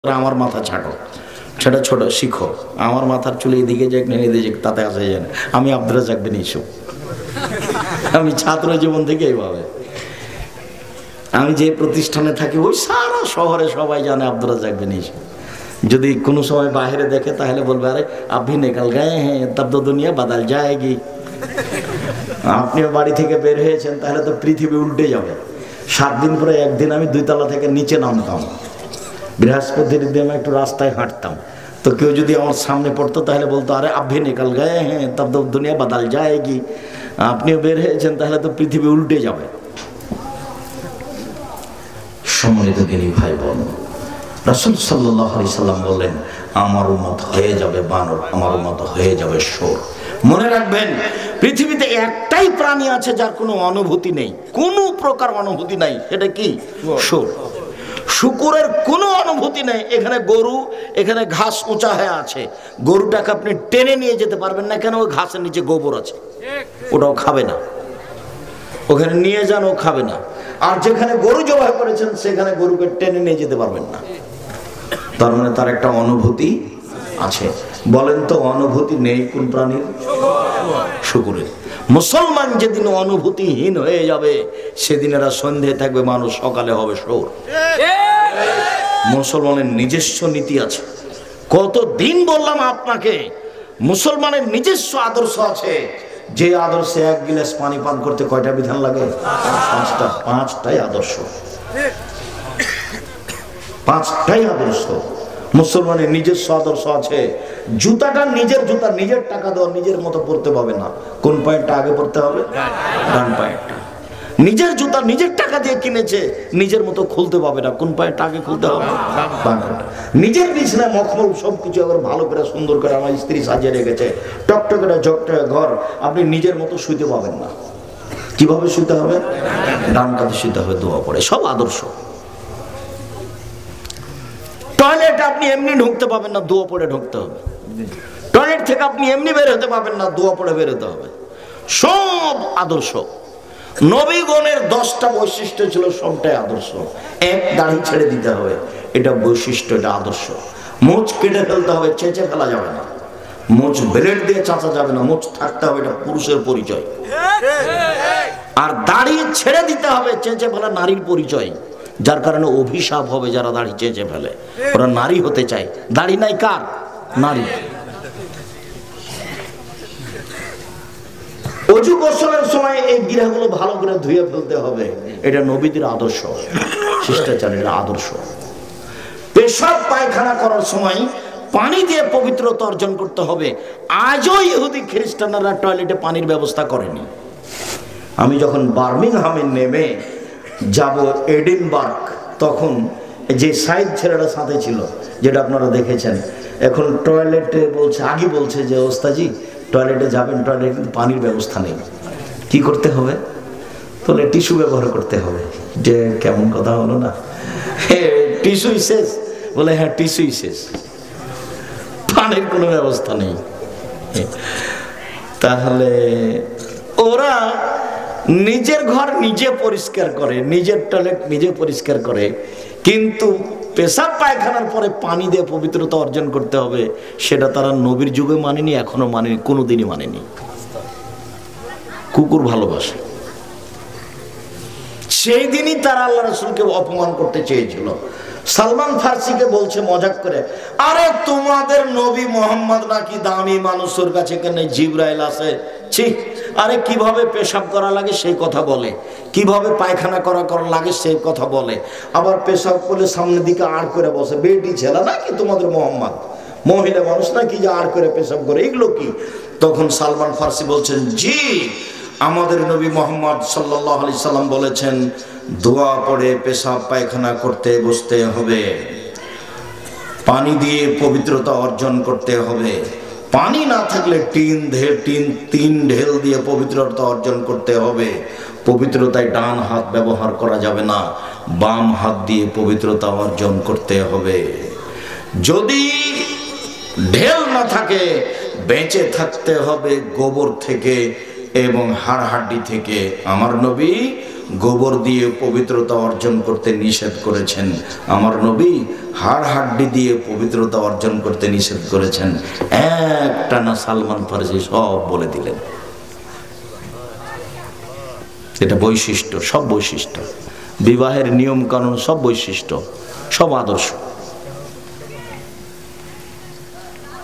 আমার মাথা ছাড়ো, সেটা ছোট শিখো। আমার মাথার চুলে এদিকে যাক না এদিকে যাক তাতে আসে যায় না। আমি আব্দুর রাজ্জাক বিন ইউসুফ, আমি ছাত্র জীবন থেকে এইভাবে। আমি যে প্রতিষ্ঠানে থাকি ওই সারা শহরে সবাই জানে আব্দুর রাজ্জাক বিন ইউসুফ। যদি কোনো সময় বাইরে দেখে তাহলে বলবে আরে আপনি নিকাল গায়ে হ্যাঁ তব তো দুনিয়া বাদাল যায়গি। আপনিও বাড়ি থেকে বের হয়েছেন তাহলে তো পৃথিবী উল্টে যাবে। 7 দিন পরে একদিন আমি 2 তলা থেকে নিচে নামতাম, বৃহস্পতির দিন আমি একটু রাস্তায় হাঁটতাম, তো কেউ যদি আমার সামনে পড়তো তাহলে বলতো আরে আভি নিকাল গায়ে হ্যাঁ তব তো দুনিয়া বাদাল যায়গি। আপনিও বের হয়েছেন তাহলে তো পৃথিবী উল্টে যাবে। সম্মানিত দিনী ভাই বোন, রাসূল সাল্লাল্লাহু আলাইহি সাল্লাম বলেন আমার উম্মত হয়ে যাবে বানর, আমার উম্মত হয়ে যাবে শুঁড়। মনে রাখবেন পৃথিবীতে একটাই প্রাণী আছে যার কোনো অনুভূতি নেই, কোনো প্রকার অনুভূতি নাই, এটা কি? শুঁড়। শুকুরের কোনো অনুভূতি নেই। এখানে গরু, এখানে ঘাস উঁচা হয়ে আছে, গরুটাকে আপনি টেনে নিয়ে যেতে পারবেন না, কেন? ওই ঘাসের নিচে গোবর আছে, ওটাও খাবে না। ওখানে নিয়ে যান, ও খাবে না। আর যেখানে গরু জবাই করেছেন সেখানে গরুকে টেনে নিয়ে যেতে পারবেন না। তার মানে তার একটা অনুভূতি আছে। বলেন তো অনুভূতি নেই কোন প্রাণীর? শুকুরের। মুসলমান যেদিন অনুভূতিহীন হয়ে যাবে সেদিন এরা সন্ধ্যে থাকবে মানুষ, সকালে হবে শুঁড়। মুসলমানের নিজস্ব নীতি আছে। কতদিন বললাম আপনাকে, মুসলমানের নিজস্ব আদর্শ আছে। যে আদর্শে 1 গিলাস পানি পান করতে কয়টা বিধান লাগে? 5টা। 5টাই আদর্শ, 5টাই আদর্শ। মুসলমানের নিজস্ব আদর্শ আছে। জুতাটা নিজের জুতা, নিজের টাকা দেওয়া, নিজের মতো পড়তে পাবে না। কোন পায়েরটা আগে পড়তে হবে? ডান পায়েরটা। নিজের জুতা নিজের টাকা দিয়ে কিনেছে, নিজের মতো খুলতে পাবে না। কোন পায়েরটা আগে খুলতে হবে? বাম পায়েরটা। নিজের বিছানা মখমল সবকিছু আবার ভালো করে সুন্দর করে আমার স্ত্রী সাজিয়ে রেখেছে, টকটকে ঝকটকে ঘর, আপনি নিজের মতো শুইতে পাবেন না। কিভাবে শুইতে হবে? ডান কাঁধে শুইতে হবে, দোয়া পড়ে। সব আদর্শ। টয়লেটে আপনি এমনি ঢুকতে পাবেন না, দোয়া পড়ে ঢুকতে হবে। টয়লেট থেকে আপনি এমনি বের হতে পাবেন না, দোয়া পড়ে বের হতে হবে। সব আদর্শ। নবীগণের 10টা বৈশিষ্ট্য ছিল, সবটাই আদর্শ। 1, দাড়ি ছেড়ে দিতে হবে, এটা বৈশিষ্ট্য, এটা আদর্শ। মোচ কেটে ফেলতে হবে, চেঁচে ফেলা যাবে না। মোচ ব্লেড দিয়ে চাঁচা যাবে না, মোচ থাকতে হবে, এটা পুরুষের পরিচয়। আর দাড়ি ছেড়ে দিতে হবে, চেঁচে ফেলা নারীর পরিচয়। যার কারণে অভিশাপ হবে যারা দাড়ি চেঁচে ফেলে, ওরা নারী হতে চায়। দাড়ি নাই কার? নারী। অজু গোসলের সময় এই গিরাগুলো ভালো করে ধুয়ে ফেলতে হবে, এটা নবীদের আদর্শ, শিষ্টাচারের আদর্শ। পেশাব পায়খানা করার সময় পানি দিয়ে পবিত্রতা অর্জন করতে হবে। আজও ইহুদি খ্রিস্টানরা টয়লেটে পানির ব্যবস্থা করেনি। আমি যখন বার্মিংহামে নেমে যাব এডিনবার্গ, তখন যে সাইড ছেলেরা সাথে ছিল, যেটা আপনারা দেখেছেন, এখন টয়লেটে বলছে, আগে বলছে যে ওস্তাজি টয়লেটে যাবেন, টয়লেটে কিন্তু পানির ব্যবস্থা নেই। কি করতে হবে? তাহলে টিস্যু ব্যবহার করতে হবে। যে কেমন কথা হলো না, টিস্যুই শেষ। বলে হ্যাঁ টিস্যুই শেষ, পানির কোনো ব্যবস্থা নেই। তাহলে ওরা নিজের ঘর নিজে পরিষ্কার করে, নিজের টয়লেট নিজে পরিষ্কার করে, কিন্তু পেশাব পায়খানার পরে পানি দিয়ে পবিত্রতা অর্জন করতে হবে, সেটা তারা নবীর যুগে মানেনি, এখনো মানেনি, কোনোদিনই মানেনি। কুকুর ভালোবাসে, সেই দিনই তারা আল্লাহ রাসূলকে অপমান করতে চেয়েছিল। সালমান ফার্সিকে বলছে মজাক করে, আরে তোমাদের নবী মোহাম্মদ নাকি দামি মানুষের কাছে, কেন জিবরাইল আছে? ঠিক। আরে কিভাবে পেশাব করা লাগে সেই কথা বলে, কিভাবে পায়খানা করা লাগে সেই কথা বলে, আবার পেশাব করলে সামনের দিকে আড় করে বসে। বেটি ছেলে নাকি তোমাদের মোহাম্মদ? মহিলা মানুষ নাকি যে আড় করে পেশাব করে? এগুলো কি? তখন সালমান ফার্সি বলছেন, জি আমাদের নবী মোহাম্মদ সাল্লাল্লাহু আলাইহি সাল্লাম বলেছেন দোয়া পড়ে পেশাব পায়খানা করতে বসতে হবে, পানি দিয়ে পবিত্রতা অর্জন করতে হবে। পানি না থাকলে 3 ঢেল দিয়ে পবিত্রতা অর্জন করতে হবে। পবিত্রতায় ডান হাত ব্যবহার করা যাবে না, বাম হাত দিয়ে পবিত্রতা অর্জন করতে হবে। যদি ঢেল না থাকে বেঁচে থাকতে হবে গোবর থেকে এবং হাড় হাড্ডি থেকে। আমার নবী গোবর দিয়ে পবিত্রতা অর্জন করতে নিষেধ করেছেন, আমার নবী হাড় হাড্ডি দিয়ে পবিত্রতা অর্জন করতে নিষেধ করেছেন। একটানা সালমান ফারসি সব বলে দিলেন। এটা বৈশিষ্ট্য, সব বৈশিষ্ট্য, বিবাহের নিয়ম কানুন সব বৈশিষ্ট্য, সব আদর্শ।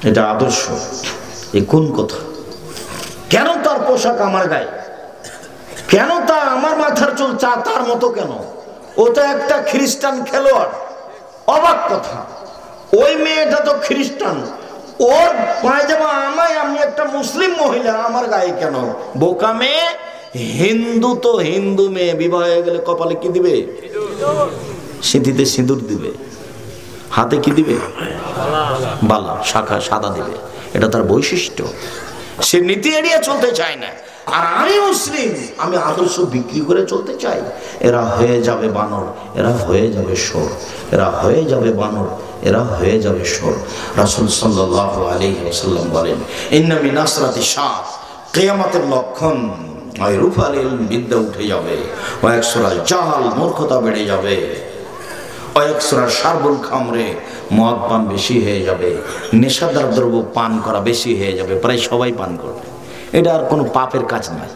এটা আদর্শ। এ কোন কথা? কেন তার পোশাক আমার গায়ে? কেন তা আমার মাথার চুল তার মতো কেন? ও তো একটা খ্রিস্টান খেলোয়াড়। অবাক কথা, ওই মেয়েটা তো খ্রিস্টান, ওর পায়জামা আমায়, আমি একটা মুসলিম মহিলা, আমার গায়ে কেন? বোকা মেয়ে। হিন্দু তো হিন্দু মেয়ে বিবাহ হয়ে গেলে কপালে কি দিবে? সিঁথিতে সিঁদুর দিবে, হাতে কি দিবে? বালা, শাখা সাদা দিবে। এটা তার বৈশিষ্ট্য। সে নীতি এড়িয়ে চলতে চায় না। আর আমি মুসলিম, আমি আদর্শ বিক্রি করে চলতে চাই। এরা হয়ে যাবে বানর, এরা হয়ে যাবে শোর, এরা হয়ে যাবে বানর, এরা হয়ে যাবে শোর। রাসূল সাল্লাল্লাহু আলাইহি ওয়াসাল্লাম বলেন, ইন্না মিন আসরাতি শাআত, কিয়ামতের লক্ষণ, রূপালীল বিদ্যা উঠে যাবে, ওয়াকসুরাল জাহাল, মূর্খতা বেড়ে যাবে, ওয়াকসুরাল শারবুল খামরে, মদ পান বেশি হয়ে যাবে, নেশাদার দ্রব্য পান করা বেশি হয়ে যাবে, প্রায় সবাই পান করবে। এটা আর কোনো পাপের কাজ নয়।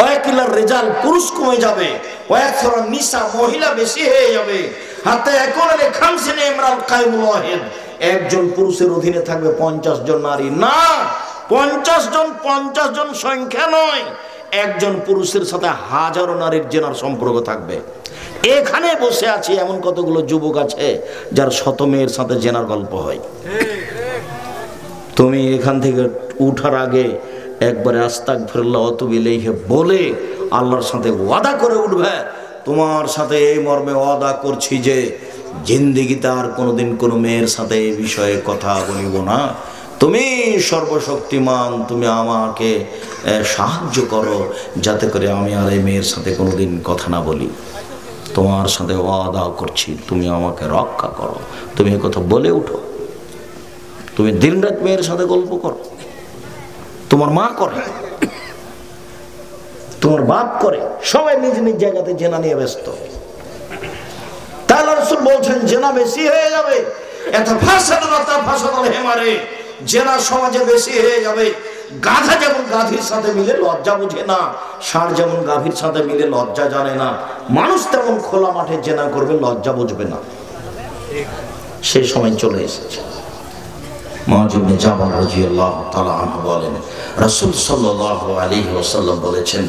ওয়াকিলার রিজাল, পুরুষ কমে যাবে, ওয়াকসুরাল নিসা, মহিলা বেশি হয়ে যাবে, হাতে একরে খামসিনে ইমরাল কায়মুল ওয়াহিদ, একজন পুরুষের অধীনে থাকবে 50 জন নারী। না, 50 জন সংখ্যা নয়, একজন পুরুষের সাথে হাজারো নারীর জেনার সম্পর্ক থাকবে। এখানে বসে আছি এমন কতগুলো যুবক আছে যার শত মেয়ের সাথে জেনার গল্প হয়। তুমি এখান থেকে উঠার আগে একবারে আস্তাগফিরুল্লাহ ওয়া আতুবু ইলাইহি বলে আল্লাহর সাথে ওয়াদা করে উঠবে, তোমার সাথে এই মর্মে ওয়াদা করছি যে জিন্দেগিতে আর কোনোদিন কোনো মেয়ের সাথে এই বিষয়ে কথা বলিব না। তুমি সর্বশক্তিমান, তুমি আমাকে সাহায্য করো যাতে করে আমি আর এই মেয়ের সাথে কোনোদিন কথা না বলি। তোমার সাথে ওয়াদা করছি, তুমি আমাকে রক্ষা করো। তুমি এই কথা বলে উঠো। তুমি দিনরাত মেয়ের সাথে গল্প করো, তোমার মা করে, তোমার বাপ করে, সবাই নিজ নিজ জায়গাতে জেনা নিয়ে ব্যস্ত। তাহলে রাসূল বলছেন জেনা বেশি হয়ে যাবে, এত ফাসাদ হেমারে, জেনা সমাজে বেশি হয়ে যাবে। গাধা যেমন গাভীর সাথে মিলে লজ্জা বুঝে না, ষাঁড় যেমন গাভীর সাথে মিলে লজ্জা জানে না, মানুষ তেমন খোলা মাঠে জেনা করবে, লজ্জা বুঝবে না। সেই সময় চলে এসেছে। মুআয ইবনে জাবাল রাদিয়াল্লাহু তাআলা আনহু বলেন, রাসূল সাল্লাল্লাহু আলাইহি ওয়াসাল্লাম বলেছেন,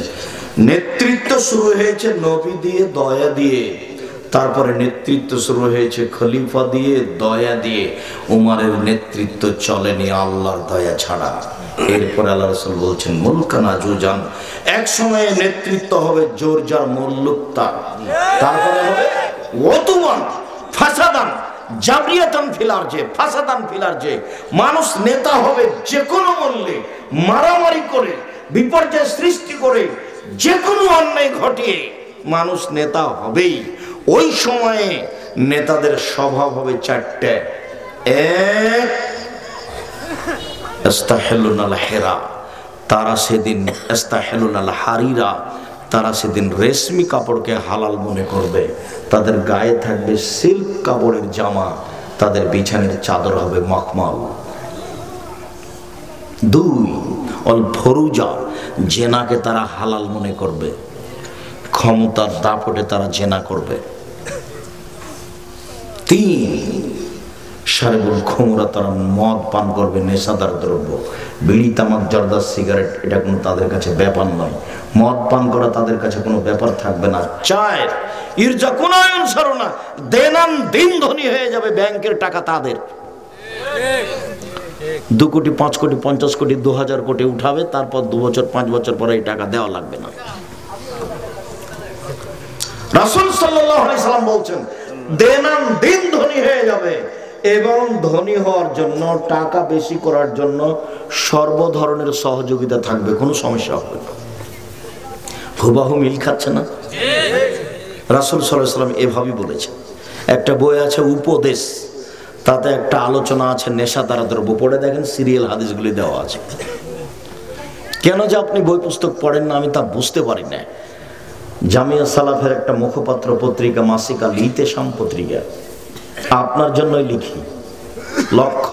নেতৃত্ব শুরু হয়েছে নবী দিয়ে, দয়া দিয়ে, তারপরে নেতৃত্ব শুরু হয়েছে খলিফা দিয়ে, দয়া দিয়ে। উমারের নেতৃত্ব চলেনি আল্লাহর দয়া ছাড়া। এরপর আল্লাহ রাসূল বলছেন, মুলকান আজুজান, এক সময়ে নেতৃত্ব হবে জোর যার মুলুক তার, তারপরে হবে ওতুমান ফাসাদান জাবরিয়াতান ফিল আরজে, ফাসাদান ফিল আরজে, মানুষ নেতা হবে যে কোনো মূল্যে, মারামারি করে, বিপর্যয় সৃষ্টি করে, যে কোনো অন্যায় ঘটিয়ে মানুষ নেতা হবেই। ওই সময়ে নেতাদের স্বভাব হবে চারটে। এক, ইস্তাহিলুনাল হিরা, তারা সেদিন ইস্তাহিলুনাল হারিরা, তারা সেদিন রেশমি কাপড়কে হালাল মনে করবে, তাদের গায়ে থাকবে সিল্ক কাপড়ের জামা, তাদের বিছানার চাদর হবে মখমল। দুই, অল ফরুজা, জেনাকে তারা হালাল মনে করবে, ক্ষমতার দাপটে তারা জেনা করবে। তিন, শারবুল খুমরা, তারা মদ পান করবে, নেশাদার দ্রব্য, বিড়ি তামাক জর্দা সিগারেট, এটা কোনো তাদের কাছে ব্যাপার নয়, মদ পান করা তাদের কাছে কোনো ব্যাপার থাকবে না। চার, ইরজা কুনায়ন সারনা, দেনান দিন ধনী হয়ে যাবে, ব্যাংকের টাকা তাদের, 2 কোটি 5 কোটি 50 কোটি 2000 কোটি উঠাবে, তারপর 2 বছর 5 বছর পরে এই টাকা দেওয়া লাগবে না। রাসূল সাল্লাল্লাহু আলাইহি সাল্লাম বলছেন দেনান দিন ধনী হয়ে যাবে, এবং ধনী হওয়ার জন্য, টাকা বেশি করার জন্য সর্ব ধরনের সহযোগিতা থাকবে, কোনো সমস্যা হবে না। হুবাহু মিল খাচ্ছে না? রাসূল সাল্লাল্লাহু আলাইহি সাল্লাম এভাবেই বলেছেন। একটা বই আছে উপদেশ, তাতে একটা আলোচনা আছে নেশাদার দ্রব্য, পড়ে দেখেন, সিরিয়াল হাদিসগুলি দেওয়া আছে। কেন যে আপনি বই পুস্তক পড়েন না আমি তা বুঝতে পারি না। জামিয়া সালাফের একটা মুখপাত্র পত্রিকা মাসিক আল ইতেশাম পত্রিকা, আপনার জন্যই লিখি, লক্ষ